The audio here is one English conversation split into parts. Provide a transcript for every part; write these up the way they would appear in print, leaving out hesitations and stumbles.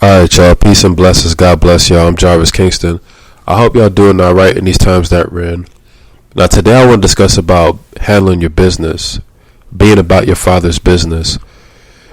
Alright, y'all. Peace and blessings. God bless y'all. I'm Jarvis Kingston. I hope y'all doing alright in these times that we're in. Now, today I want to discuss about handling your business, being about your father's business.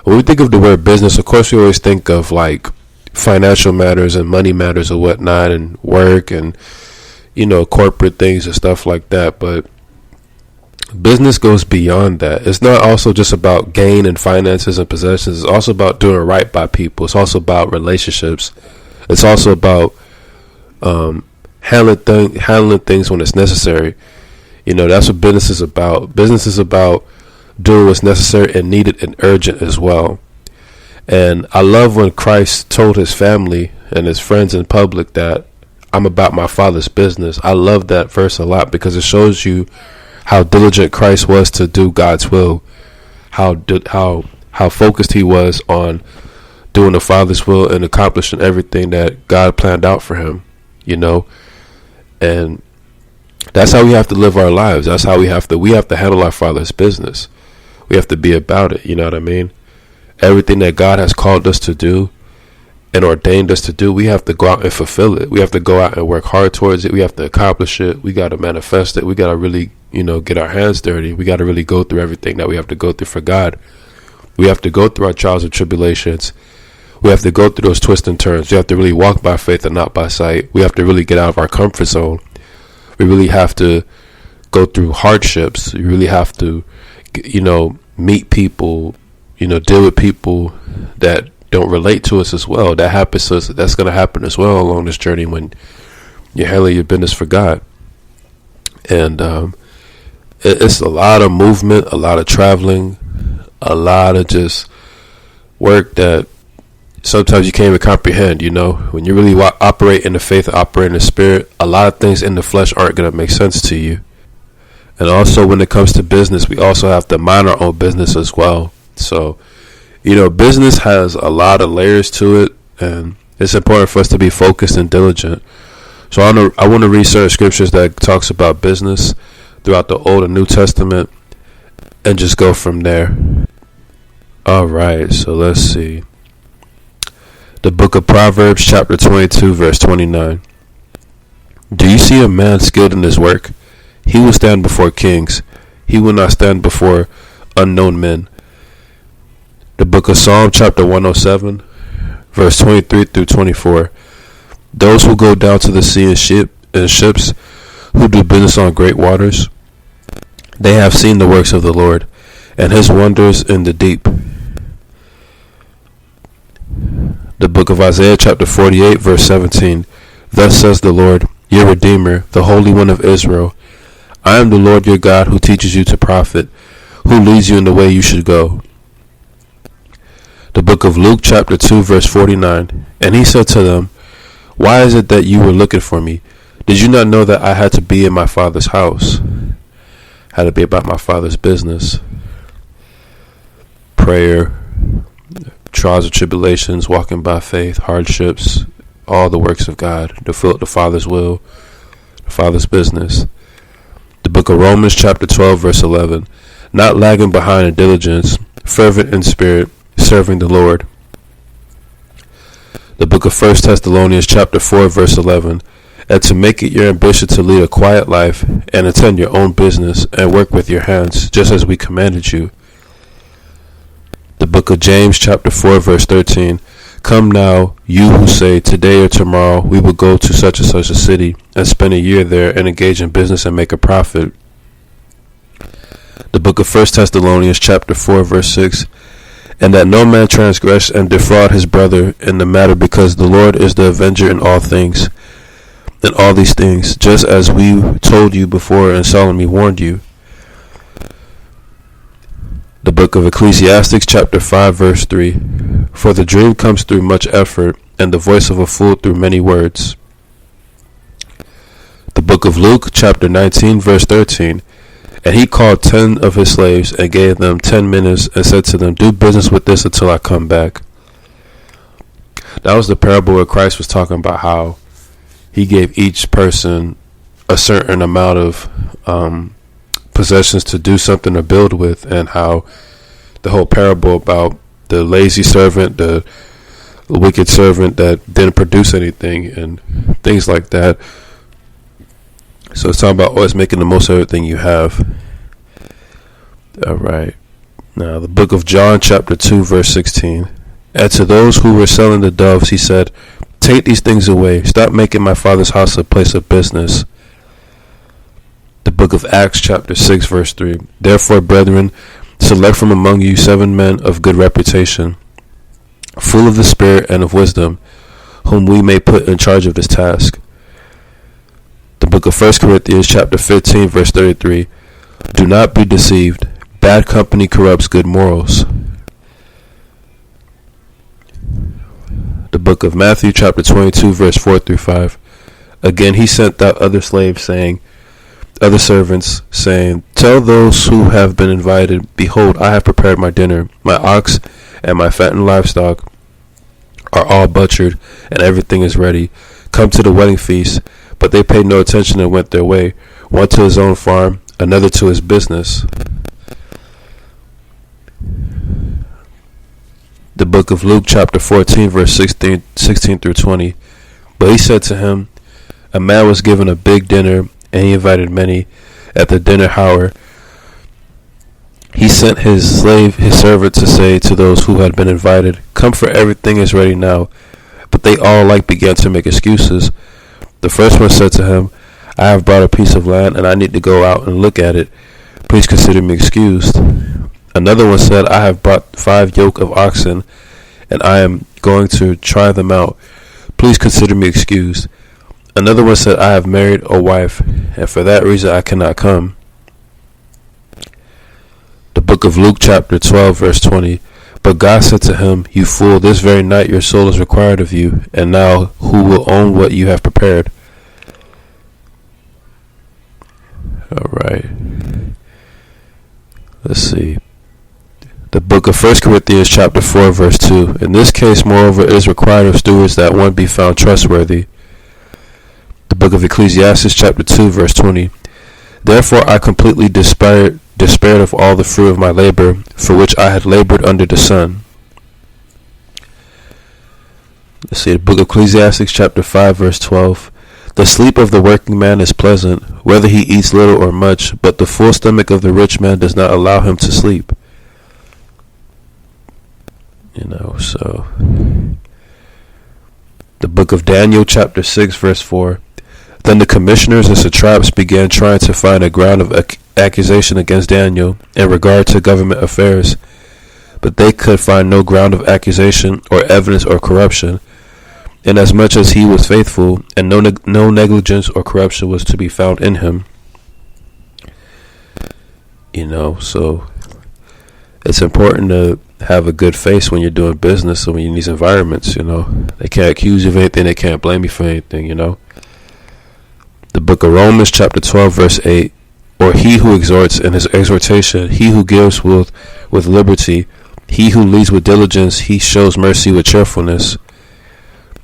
When we think of the word business, of course, we always think of like financial matters and money matters or whatnot and work and, corporate things and stuff like that. But business goes beyond that. It's not also just about gain and finances and possessions. It's also about doing right by people. It's also about relationships. It's also about handling things when it's necessary. That's what business is about. Business is about doing what's necessary and needed and urgent as well. And I love when Christ told his family and his friends in public that I'm about my father's business. I love that verse a lot because it shows you how diligent Christ was to do God's will, how focused he was on doing the Father's will and accomplishing everything that God planned out for him, and that's how we have to live our lives. That's how we have to handle our Father's business. We have to be about it. You know what I mean? Everything that God has called us to do and ordained us to do, we have to go out and fulfill it. We have to go out and work hard towards it. We have to accomplish it. We got to manifest it. We got to really, get our hands dirty. We got to really go through everything that we have to go through for God. We have to go through our trials and tribulations. We have to go through those twists and turns. We have to really walk by faith and not by sight. We have to really get out of our comfort zone. We really have to go through hardships. We really have to, meet people, deal with people that don't relate to us as well. That happens to us. That's going to happen as well along this journey when you're handling your business for God. And it's a lot of movement, a lot of traveling, a lot of just work that sometimes you can't even comprehend. When you really operate in the faith, operate in the spirit, a lot of things in the flesh aren't going to make sense to you. And also when it comes to business, we also have to mind our own business as well. So, business has a lot of layers to it, and it's important for us to be focused and diligent. So I want to research scriptures that talks about business throughout the Old and New Testament and just go from there. All right, so let's see. The book of Proverbs, chapter 22, verse 29. Do you see a man skilled in his work? He will stand before kings. He will not stand before unknown men. The book of Psalm, chapter 107, verse 23 through 24. Those who go down to the sea in ships, who do business on great waters, they have seen the works of the Lord, and his wonders in the deep. The book of Isaiah, chapter 48, verse 17. Thus says the Lord, your Redeemer, the Holy One of Israel. I am the Lord your God, who teaches you to profit, who leads you in the way you should go. The book of Luke, chapter 2, verse 49. And he said to them, why is it that you were looking for me? Did you not know that I had to be in my Father's house? Had to be about my Father's business. Prayer, trials and tribulations, walking by faith, hardships, all the works of God, to fulfill the Father's will, the Father's business. The book of Romans, chapter 12, verse 11. Not lagging behind in diligence, fervent in spirit, serving the Lord. The book of 1 Thessalonians, chapter 4, verse 11. And to make it your ambition to lead a quiet life and attend your own business and work with your hands, just as we commanded you. The book of James, chapter 4, verse 13. Come now, you who say, today or tomorrow we will go to such and such a city and spend a year there and engage in business and make a profit. The book of 1 Thessalonians, chapter 4, verse 6. And that no man transgress and defraud his brother in the matter, because the Lord is the avenger in all things. In all these things, just as we told you before and solemnly warned you. The book of Ecclesiastes, chapter 5, verse 3. For the dream comes through much effort, and the voice of a fool through many words. The book of Luke, chapter 19, verse 13. And he called 10 of his slaves and gave them 10 minutes and said to them, do business with this until I come back. That was the parable where Christ was talking about how he gave each person a certain amount of possessions to do something to build with, and how the whole parable about the lazy servant, the a wicked servant that didn't produce anything and things like that. So it's talking about always making the most of everything you have. All right. Now, the book of John, chapter 2, verse 16. And to those who were selling the doves, he said, "Take these things away. Stop making my Father's house a place of business." The book of Acts, chapter 6, verse 3. Therefore, brethren, select from among you 7 men of good reputation, full of the Spirit and of wisdom, whom we may put in charge of this task. The book of 1 Corinthians, chapter 15, verse 33. Do not be deceived. Bad company corrupts good morals. The book of Matthew, chapter 22, verse 4 through 5. Again, he sent out other servants, saying, Tell those who have been invited, behold, I have prepared my dinner. My ox and my fattened livestock are all butchered, and everything is ready. Come to the wedding feast. But they paid no attention and went their way, one to his own farm, another to his business. The book of Luke, chapter 14, verse 16 through 20. But he said to him, A man was given a big dinner, and he invited many. At the dinner hour, he sent his servant, to say to those who had been invited, Come, for everything is ready now. But they all began to make excuses. The first one said to him, I have brought a piece of land, and I need to go out and look at it. Please consider me excused. Another one said, I have brought 5 yoke of oxen, and I am going to try them out. Please consider me excused. Another one said, I have married a wife, and for that reason I cannot come. The book of Luke, chapter 12, verse 20. But God said to him, You fool, this very night your soul is required of you, and now who will own what you have prepared? All right. Let's see. The book of 1 Corinthians, chapter 4, verse 2. In this case, moreover, it is required of stewards that one be found trustworthy. The book of Ecclesiastes, chapter 2, verse 20. Therefore I completely despaired of all the fruit of my labor, for which I had labored under the sun. Let's see, the book of Ecclesiastes, chapter 5, verse 12. The sleep of the working man is pleasant, whether he eats little or much, but the full stomach of the rich man does not allow him to sleep. So the book of Daniel, chapter 6, verse 4. Then the commissioners and satraps began trying to find a ground of accusation against Daniel in regard to government affairs, but they could find no ground of accusation or evidence or corruption, inasmuch as he was faithful, and no negligence or corruption was to be found in him. So it's important to have a good face when you're doing business and when you're in these environments. They can't accuse you of anything, they can't blame you for anything. The book of Romans, chapter 12, verse 8. Or he who exhorts in his exhortation, he who gives with liberty, he who leads with diligence, he shows mercy with cheerfulness.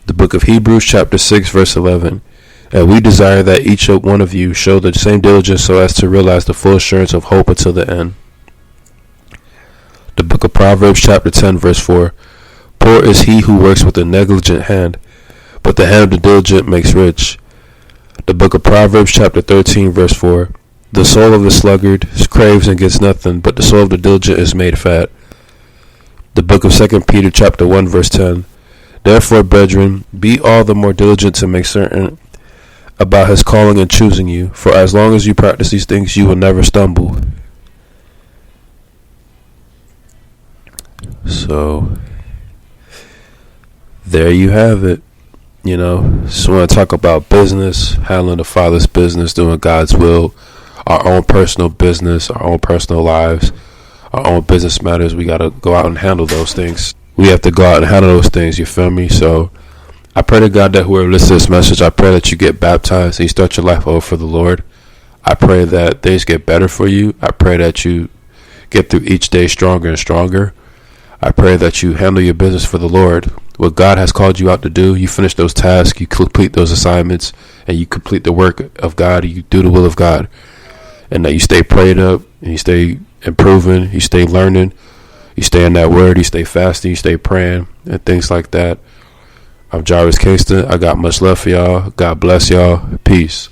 The book of Hebrews, chapter 6, verse 11. And we desire that each one of you show the same diligence so as to realize the full assurance of hope until the end. The book of Proverbs, chapter 10, verse 4. Poor is he who works with a negligent hand, but the hand of the diligent makes rich. The book of Proverbs, chapter 13, verse 4. The soul of the sluggard craves and gets nothing, but the soul of the diligent is made fat. The book of 2 Peter, chapter 1, verse 10. Therefore, brethren, be all the more diligent to make certain about his calling and choosing you, for as long as you practice these things, you will never stumble. So, there you have it. Just want to talk about business, handling the Father's business, doing God's will, our own personal business, our own personal lives, our own business matters. We got to go out and handle those things. We have to go out and handle those things, you feel me? So I pray to God that whoever listens to this message, I pray that you get baptized and you start your life over for the Lord. I pray that things get better for you. I pray that you get through each day stronger and stronger. I pray that you handle your business for the Lord. What God has called you out to do, you finish those tasks, you complete those assignments, and you complete the work of God, you do the will of God. And that you stay prayed up, and you stay improving, you stay learning, you stay in that word, you stay fasting, you stay praying, and things like that. I'm Jarvis Kingston. I got much love for y'all. God bless y'all. Peace.